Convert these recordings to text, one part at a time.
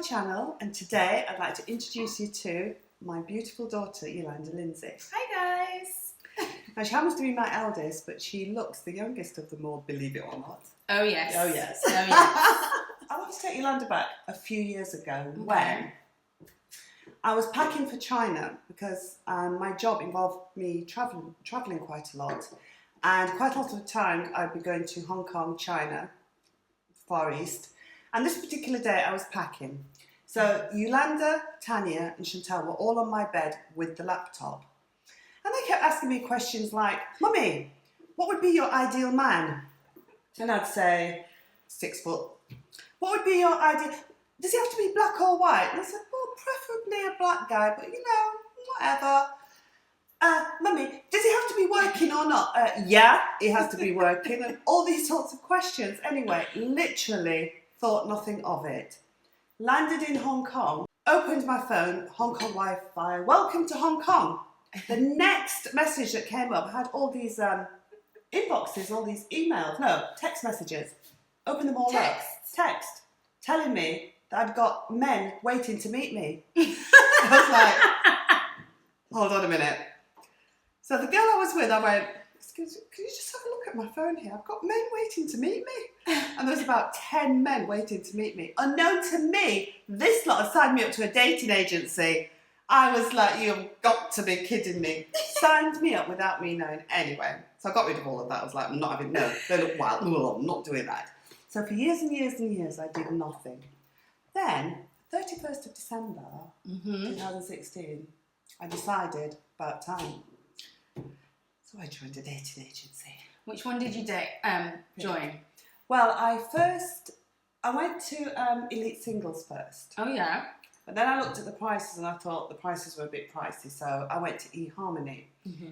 Channel, and today I'd like to introduce you to my beautiful daughter Yulanda. Hi guys! Now she happens to be my eldest, but she looks the youngest of them all, believe it or not. Oh yes. Oh yes. Oh yes. I want to take Yulanda back a few years ago when I was packing for China because my job involved me travelling quite a lot, and quite a lot of the time I'd be going to Hong Kong, China, Far East. And this particular day I was packing. So Yulanda, Tanya and Chantal were all on my bed with the laptop. And they kept asking me questions like, Mummy, what would be your ideal man? And I'd say, 6 foot. What would be your ideal, does he have to be black or white? And I said, well, preferably a black guy, but you know, whatever. Mummy, does he have to be working or not? Yeah, he has to be working. And all these sorts of questions. Anyway, literally thought nothing of it. Landed in Hong Kong, opened my phone, Hong Kong Wi-Fi, welcome to Hong Kong. The next message that came up had all these inboxes, all these emails, text messages. Open them all up. Text. Telling me that I'd got men waiting to meet me. I was like, hold on a minute. So the girl I was with, I went, excuse me, can you just have a look at my phone here? I've got men waiting to meet me. And there's about 10 men waiting to meet me. Unknown to me, this lot had signed me up to a dating agency. I was like, you've got to be kidding me. Signed me up without me knowing. Anyway, so I got rid of all of that. I was like, I'm not having, no, they look wild. No, I'm not doing that. So for years and years and years, I did nothing. Then, 31st of December, 2016, I decided about time. So I joined a dating agency. Which one did you join? Well, I went to Elite Singles first. Oh yeah. But then I looked at the prices and I thought the prices were a bit pricey, so I went to eHarmony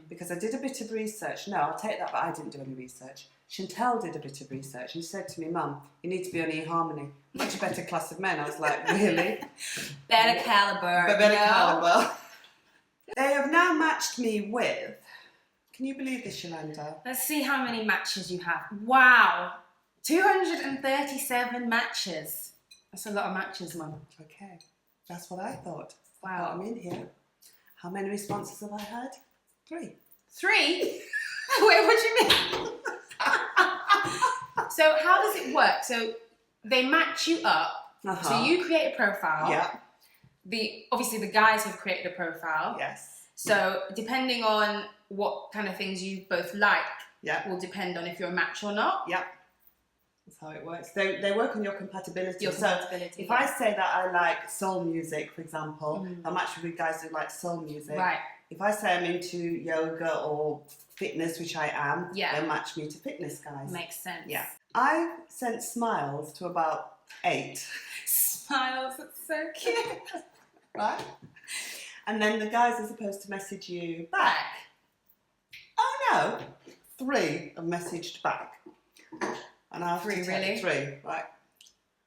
because I did a bit of research. No, I'll take that, but I didn't do any research. Chantal did a bit of research and she said to me, Mum, you need to be on eHarmony. Much better class of men. I was like, really? Better caliber. But better caliber. They have now matched me with, can you believe this, Yulanda? Let's see how many matches you have. Wow. 237 matches. That's a lot of matches, Mum. Okay. That's what I thought. Wow. I'm in here. How many responses have I had? 3. 3? Wait, what do you mean? So how does it work? So they match you up. So you create a profile. Yeah. Obviously the guys have created a profile. Yes. So depending on what kind of things you both like will depend on if you're a match or not. Yeah. That's how it works. They work on your compatibility. So if I say that I like soul music, for example, I'll match with guys who like soul music. Right. If I say I'm into yoga or fitness, which I am, they'll match me to fitness guys. Makes sense. Yeah. I sent smiles to about 8. Smiles, that's so cute. Right? And then the guys are supposed to message you back. Oh no, 3 have messaged back. And I have 3, to take really? 3, right?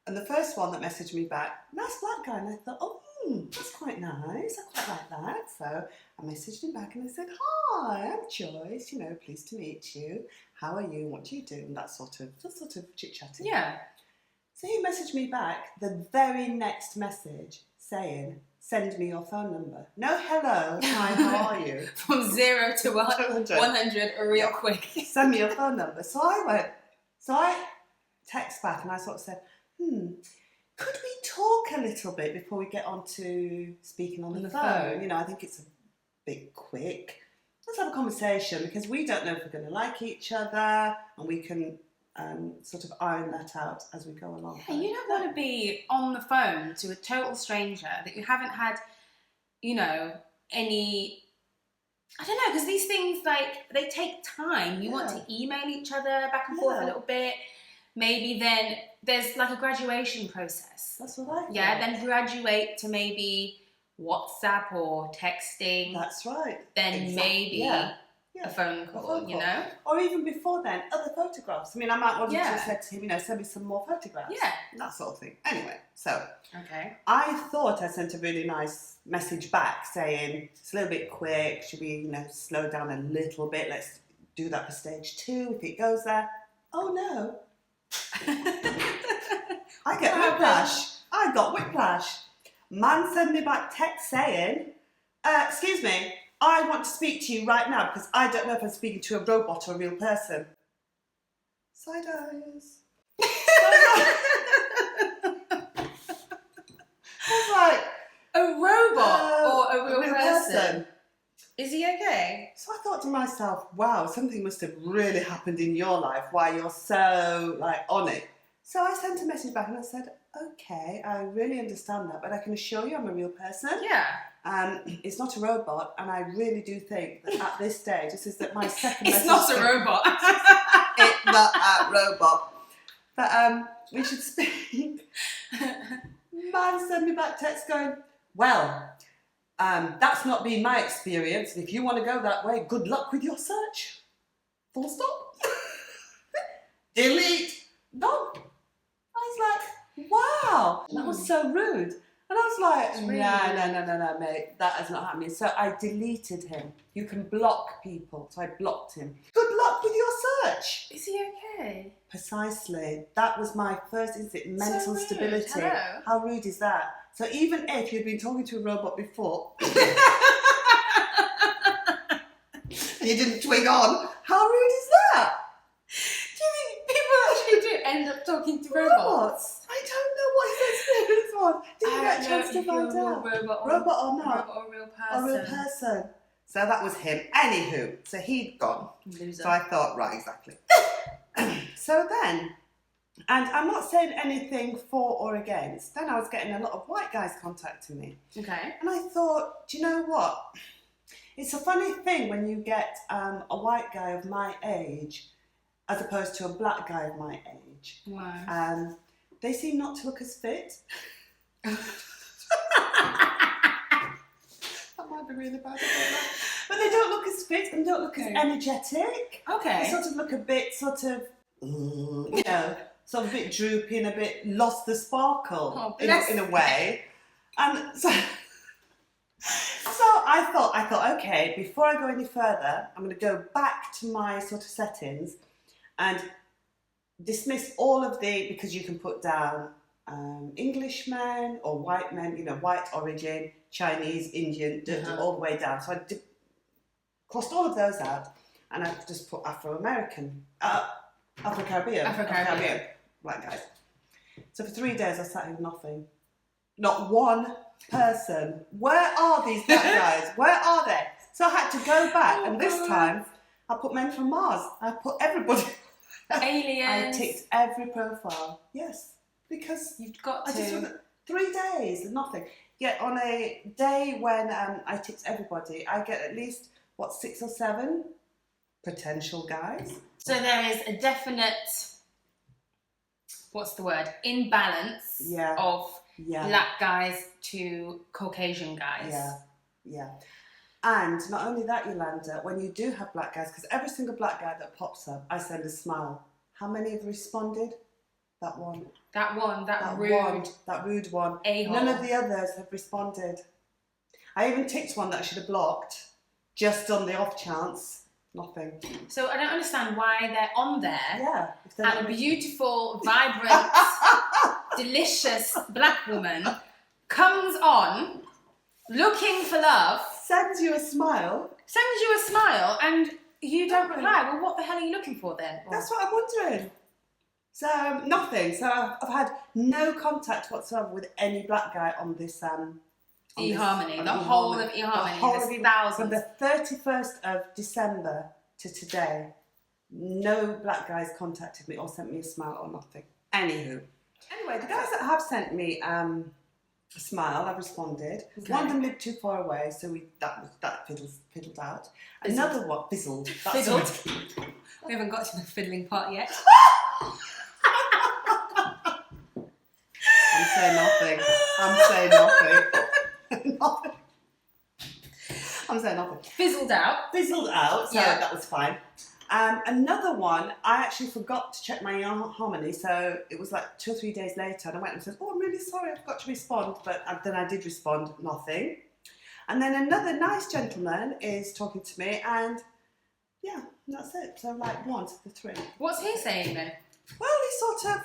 And the first one that messaged me back, nice black guy, and I thought, oh, that's quite nice. I quite like that. So I messaged him back and I said, hi, I'm Joyce. You know, pleased to meet you. How are you? What do you do? And that sort of chit-chatting. Yeah. So he messaged me back the very next message saying, send me your phone number. No hello, hi, how are you? From 0 to 100 real quick. Send me your phone number. So I text back and I sort of said, could we talk a little bit before we get on to speaking on the phone? You know, I think it's a bit quick. Let's have a conversation because we don't know if we're going to like each other and we can sort of iron that out as we go along. Yeah, you don't want to be on the phone to a total stranger that you haven't had, you know, any... I don't know, because these things, like, they take time. You want to email each other back and forth a little bit. Maybe then there's like a graduation process. That's what I thought. Yeah, then graduate to maybe WhatsApp or texting. That's right. Then maybe a phone call, you know? Or even before then, other photographs. I mean, I might want to have said to him, send me some more photographs. Yeah. That sort of thing. Anyway, so. Okay. I thought I sent a really nice message back saying, it's a little bit quick, should we, slow down a little bit, let's do that for stage 2 if it goes there. Oh no. I get whiplash. I got whiplash. Man sent me back text saying, excuse me, I want to speak to you right now because I don't know if I'm speaking to a robot or a real person. Side eyes. I was like, a robot or a real person? Is he okay? So I thought to myself, wow, something must have really happened in your life why you're so on it. So I sent a message back and I said, okay, I really understand that, but I can assure you I'm a real person. Yeah. It's not a robot, and I really do think that at this stage, this is my second It's message. not a robot. It's not a robot. But we should speak. Man sent me back text going, well, that's not been my experience. If you want to go that way, good luck with your search. Full stop. Delete. Done. I was like, wow, that was so rude. And I was like, really no, mate, that is not happening. So I deleted him. You can block people. So I blocked him. Good luck with your search. Is he okay? Precisely. That was my first instinct, mental rude. stability. Hello. How rude is that? So even if you'd been talking to a robot before and you didn't twig on, how rude is that? Do you think people actually do end up talking to robots? I don't know what his experience was. Didn't get a chance to find out. Robot or not? Robot or real person. A real person. So that was him. Anywho, so he'd gone. Loser. So I thought, right, exactly. So then, and I'm not saying anything for or against, then I was getting a lot of white guys contacting me. Okay. And I thought, do you know what? It's a funny thing when you get a white guy of my age as opposed to a black guy of my age. Wow. They seem not to look as fit. That might be really bad. But they don't look as fit and don't look as energetic. Okay. They sort of look a bit sort of a bit droopy and a bit lost the sparkle in a way. And so I thought, okay, before I go any further, I'm going to go back to my sort of settings and dismiss all of because you can put down English men or white men, white origin, Chinese, Indian, all the way down. So I crossed all of those out and I just put Afro-American, Afro-Caribbean, black guys. So for 3 days I sat here with nothing. Not one person. Where are these black guys? Where are they? So I had to go back and this time I put men from Mars. I put everybody. Aliens. I ticked every profile. Yes, because you've got to. I just 3 days and nothing. Yet on a day when I ticked everybody, I get at least 6 or 7 potential guys. So there is a definite, imbalance of black guys to Caucasian guys. Yeah. And not only that, Yulanda, when you do have black guys, because every single black guy that pops up, I send a smile. How many have responded? That one. That rude one. A-hole. None of the others have responded. I even ticked one that I should have blocked, just on the off chance. Nothing. So I don't understand why they're on there. Yeah. And a beautiful, vibrant, delicious black woman comes on looking for love. Sends you a smile. And you don't reply. Well, what the hell are you looking for then? That's what I'm wondering. So, nothing. So, I've had no contact whatsoever with any black guy on this... eHarmony. The whole of eHarmony. There's thousands. From the 31st of December to today, no black guys contacted me or sent me a smile or nothing. Anyway, the guys that have sent me... a smile, I've responded. Okay. One of them lived too far away, so that fiddled out. Another one fizzled. Fiddled. We haven't got to the fiddling part yet. I'm saying nothing. Nothing. I'm saying nothing. Fizzled out. Fizzled out, so that was fine. Another one, I actually forgot to check my harmony, so it was like 2 or 3 days later, and I went and said, oh, I'm really sorry, I forgot to respond, but then I did respond, nothing. And then another nice gentleman is talking to me, and yeah, that's it. So like 1 to the 3. What's he saying then? Well, he sort of,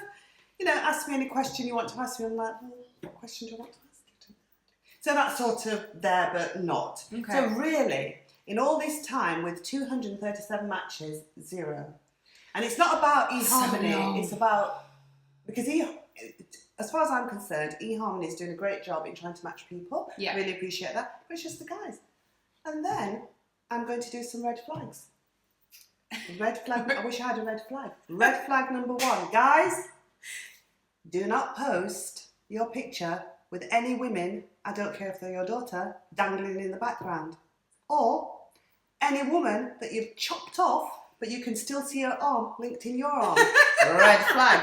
asked me any question you want to ask me. I'm like, what question do you want to ask you? So that's sort of there, but not. Okay. So really, in all this time with 237 matches, 0. And it's not about eHarmony, it's about, because as far as I'm concerned, eHarmony is doing a great job in trying to match people. Yeah. Really appreciate that. But it's just the guys. And then I'm going to do some red flags. Red flag, I wish I had a red flag. Red flag number 1. Guys, do not post your picture with any women, I don't care if they're your daughter, dangling in the background. Or any woman that you've chopped off, but you can still see her arm linked in your arm. Red flag.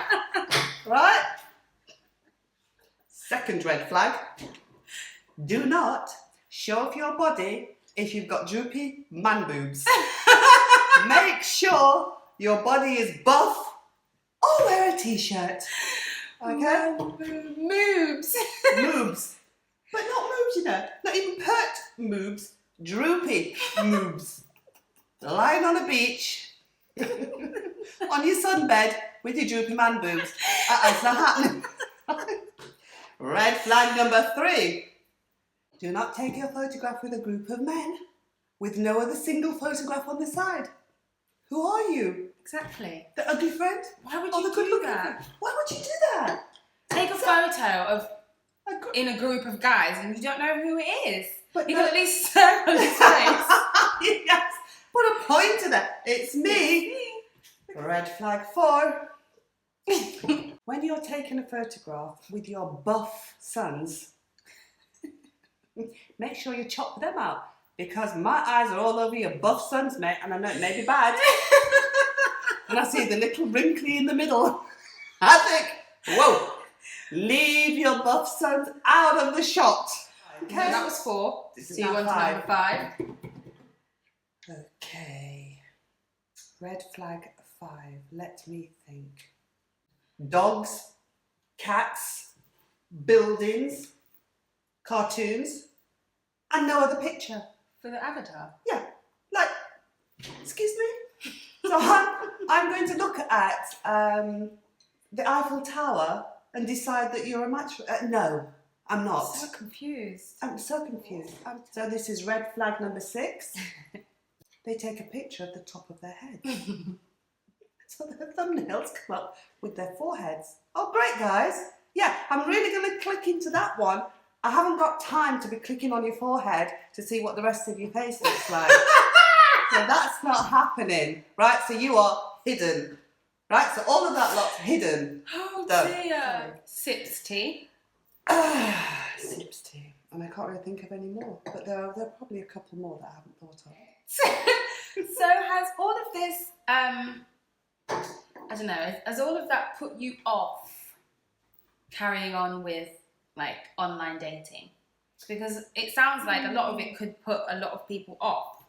Right? Second red flag. Do not show off your body if you've got droopy man boobs. Make sure your body is buff or wear a t-shirt. Okay? Moobs. Moobs. But not moobs, not even pert moobs. Droopy moobs. Lying on a beach on your sunbed with your droopy man boobs. It's not happening. Red flag number 3. Do not take your photograph with a group of men with no other single photograph on the side. Who are you? Exactly. The ugly friend? Why would Or you the do good-looking that? friend? Why would you do that? Take a photo of in a group of guys and you don't know who it is. But you no. can at least circle his face. Yes. Put a point to that. It's me. Red flag 4. When you're taking a photograph with your buff sons, make sure you chop them out. Because my eyes are all over your buff sons, mate, and I know it may be bad. And I see the little wrinkly in the middle. I think, whoa, leave your buff sons out of the shot. Okay. So that was 4. This So is you now want 5. number 5. Okay. Red flag 5. Let me think. Dogs, cats, buildings, cartoons, and no other picture. For the avatar? Yeah, like, excuse me? So I'm going to look at the Eiffel Tower and decide that you're a match for... no, I'm not. So confused. I'm so confused. So this is red flag number 6. They take a picture of the top of their head. So their thumbnails come up with their foreheads. Oh, great, guys. Yeah, I'm really going to click into that one. I haven't got time to be clicking on your forehead to see what the rest of your face looks like. So that's not happening, right? So you are hidden, right? So all of that lot's hidden. Oh Don't. dear. Sips tea. Sips tea. And I can't really think of any more. But there are probably a couple more that I haven't thought of. So has all of this, I don't know, has all of that put you off carrying on with like online dating? Because it sounds like a lot of it could put a lot of people off.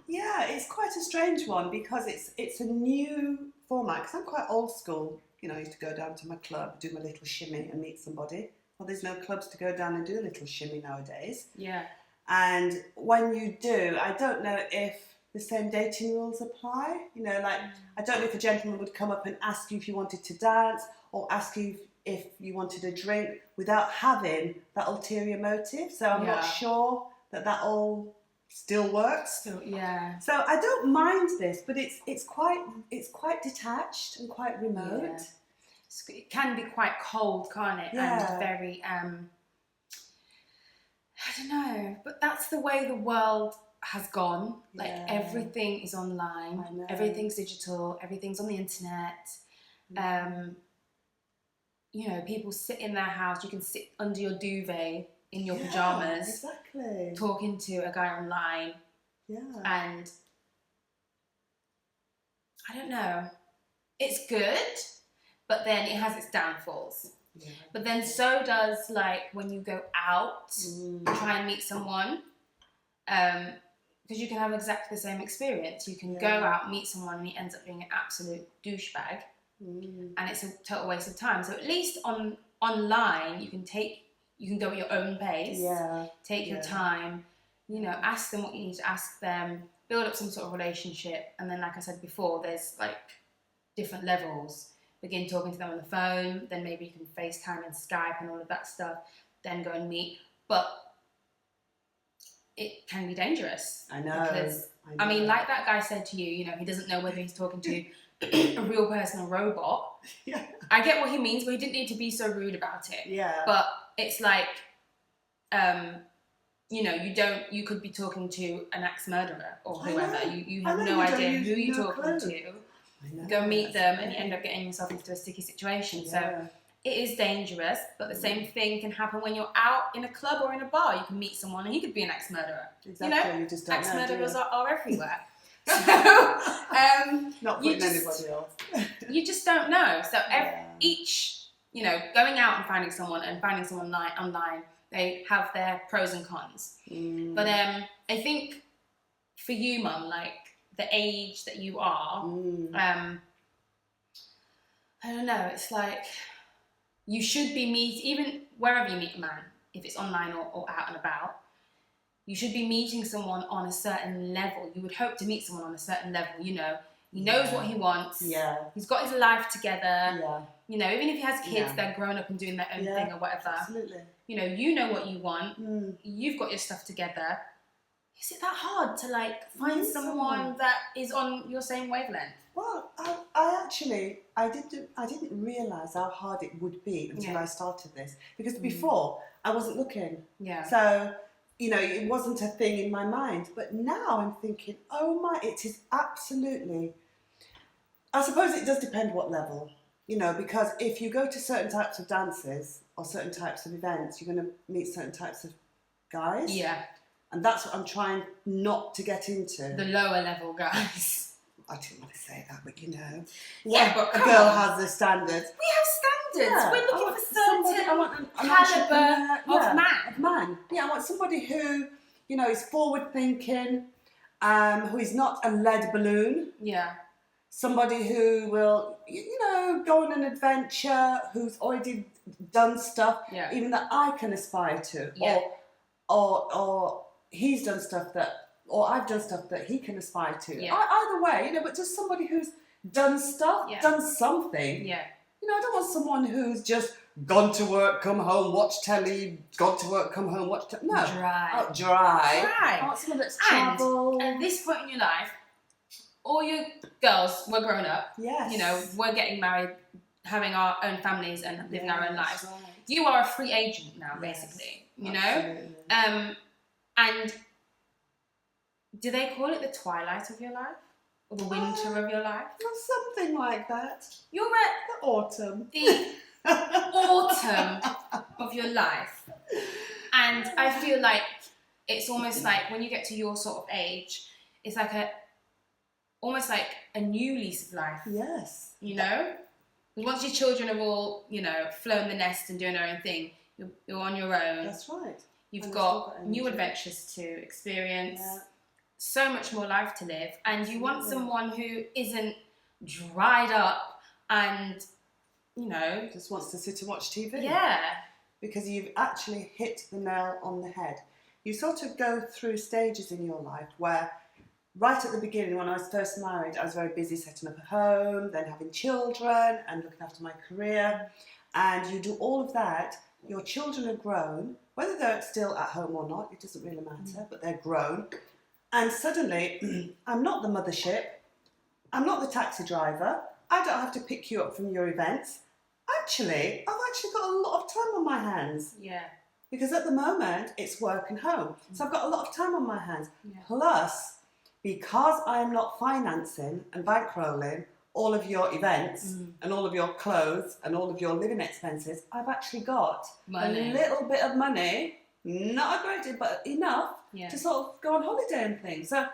Yeah, it's quite a strange one because it's a new format. Because I'm quite old school. I used to go down to my club, do my little shimmy and meet somebody. Well, there's no clubs to go down and do a little shimmy nowadays. Yeah. And when you do, I don't know if the same dating rules apply. I don't know if a gentleman would come up and ask you if you wanted to dance or ask you if you wanted a drink without having that ulterior motive. So I'm not sure that all still works. Yeah. So I don't mind this, but it's quite detached and quite remote. Yeah. It can be quite cold, can't it? Yeah. And very, I don't know, but that's the way the world has gone. Like everything is online, everything's digital, everything's on the internet. People sit in their house, you can sit under your duvet in your pajamas, exactly, talking to a guy online. Yeah. And I don't know, it's good, but then it has its downfalls. Yeah. But then so does like when you go out, try and meet someone, Because you can have exactly the same experience. You can go out, meet someone, and he ends up being an absolute douchebag, and it's a total waste of time. So at least online, you can go at your own pace, take your time, ask them what you need to ask them, build up some sort of relationship, and then, like I said before, there's like different levels. Begin talking to them on the phone, then maybe you can FaceTime and Skype and all of that stuff, then go and meet. But it can be dangerous. I know. Because, I mean, like that guy said to you, he doesn't know whether he's talking to a real person or robot. Yeah. I get what he means, but he didn't need to be so rude about it. Yeah. But it's like, you could be talking to an ex-murderer or whoever. You have no idea who you're talking to. Go meet them and you end up getting yourself into a sticky situation. So it is dangerous, but the same thing can happen when you're out in a club or in a bar. You can meet someone and he could be an ex-murderer. Exactly. You just don't ex-murderers are everywhere. So, not putting anybody else. You just don't know. So each, going out and finding someone and finding someone online, they have their pros and cons. But I think for you, Mum, like the age that you are, I don't know, it's like you should be even wherever you meet a man, if it's online or out and about, you should be meeting someone on a certain level. You would hope to meet someone on a certain level, he knows what he wants. Yeah. He's got his life together. Yeah. Even if he has kids, they're grown up and doing their own thing or whatever. Absolutely. You know what you want. You've got your stuff together. Is it that hard to find someone that is on your same wavelength? Well, I didn't realise how hard it would be until I started this, because before I wasn't looking. Yeah. So it wasn't a thing in my mind. But now I'm thinking, it is absolutely. I suppose it does depend what level, because if you go to certain types of dances or certain types of events, you're going to meet certain types of guys. Yeah. And that's what I'm trying not to get into. The lower level guys. I didn't want to say that, but Yeah, but a girl has the standards. We have standards. Yeah, we're looking for certain calibre of man. Yeah, I want somebody who, is forward thinking, who is not a lead balloon. Yeah. Somebody who will, go on an adventure, who's already done stuff, even that I can aspire to. Yeah. Or he's done stuff or I've done stuff that he can aspire to. Yeah. Either way, but just somebody who's done stuff, done something. Yeah. I don't want someone who's just gone to work, come home, watch telly, gone to work, come home, watch telly. No. Dry. Dry. I want someone that's travelled. And at this point in your life, all your girls were grown up. Yes. We're getting married, having our own families and living our own lives. Right. You are a free agent now, basically. Absolutely. And do they call it the twilight of your life? Or the winter of your life? Something like that. You're at the autumn. The autumn of your life. And I feel like it's almost like when you get to your sort of age, it's like almost like a new lease of life. Yes. Once your children are all, flown the nest and doing their own thing, you're on your own. That's right. You've got new adventures to experience, so much more life to live, and you want someone who isn't dried up and, just wants to sit and watch TV. Yeah. Because you've actually hit the nail on the head. You sort of go through stages in your life where, right at the beginning, when I was first married, I was very busy setting up a home, then having children and looking after my career, and you do all of that. Your children are grown, whether they're still at home or not, it doesn't really matter, but they're grown. And suddenly, I'm not the mothership, I'm not the taxi driver, I don't have to pick you up from your events. I've actually got a lot of time on my hands. Yeah. Because at the moment, it's work and home. So I've got a lot of time on my hands. Yeah. Plus, because I am not financing and bankrolling all of your events and all of your clothes and all of your living expenses, I've actually got a little bit of money, not a great deal, but enough to sort of go on holiday and things. So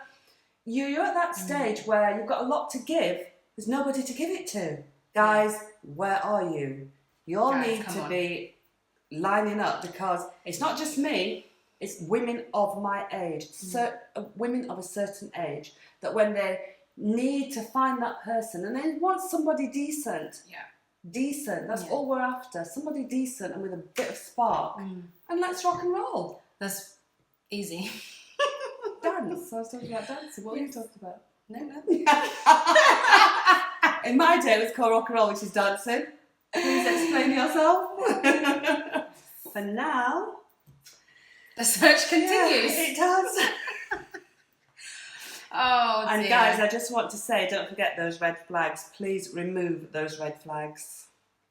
you're at that stage where you've got a lot to give, there's nobody to give it to. Guys, where are you? You all need to be lining up, because it's not just me, it's women of my age, women of a certain age, that when they need to find that person and they want somebody decent, that's all we're after, somebody decent and with a bit of spark, and let's rock and roll. That's easy. Dance. I was talking about dancing. What were you talking about? No. In my day, it was called rock and roll, which is dancing. Please explain yourself. For now, the search continues. Yeah, it does. Oh, dear. And guys, I just want to say, don't forget those red flags. Please remove those red flags.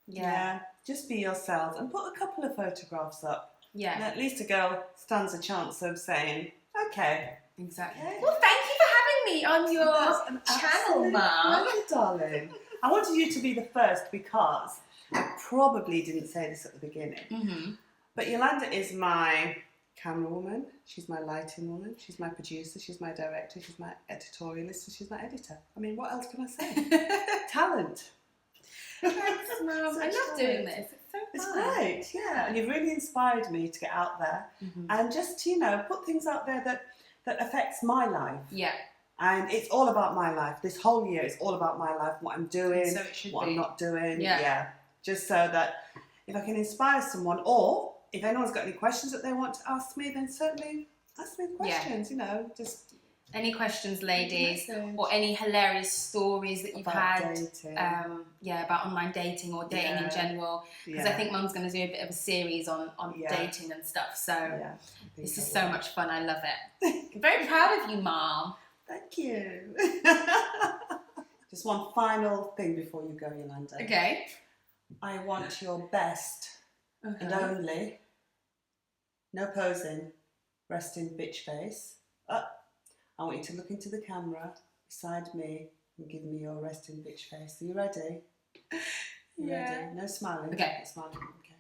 Yeah. Just be yourself and put a couple of photographs up. Yeah. And at least a girl stands a chance of saying, okay. Exactly. Okay. Well, thank you for having me on your channel, Mum. Pleasure, darling. I wanted you to be the first because I probably didn't say this at the beginning. But Yulanda is my camera woman, she's my lighting woman, she's my producer, she's my director, she's my editorialist, and she's my editor. I mean, what else can I say? Talent. Thanks, Mum. I love doing this. It's so fun. It's great, yeah. And you've really inspired me to get out there and just, you know, put things out there that affects my life. Yeah. And it's all about my life. This whole year, it's all about my life, what I'm doing, So it should what be. I'm not doing. Yeah. Just so that if I can inspire someone, or if anyone's got any questions that they want to ask me, then certainly ask me the questions, you know, just... Any questions, ladies, or any hilarious stories that you've about had, dating. about online dating or dating in general, because I think Mum's going to do a bit of a series on dating and stuff, so this is so much fun. I love it. I'm very proud of you, Mum. Thank you. Just one final thing before you go, Yulanda. Okay. I want your best and only, no posing, resting bitch face. I want you to look into the camera beside me and give me your resting bitch face. Are you ready? You ready? No smiling. Okay. No smiling. Okay.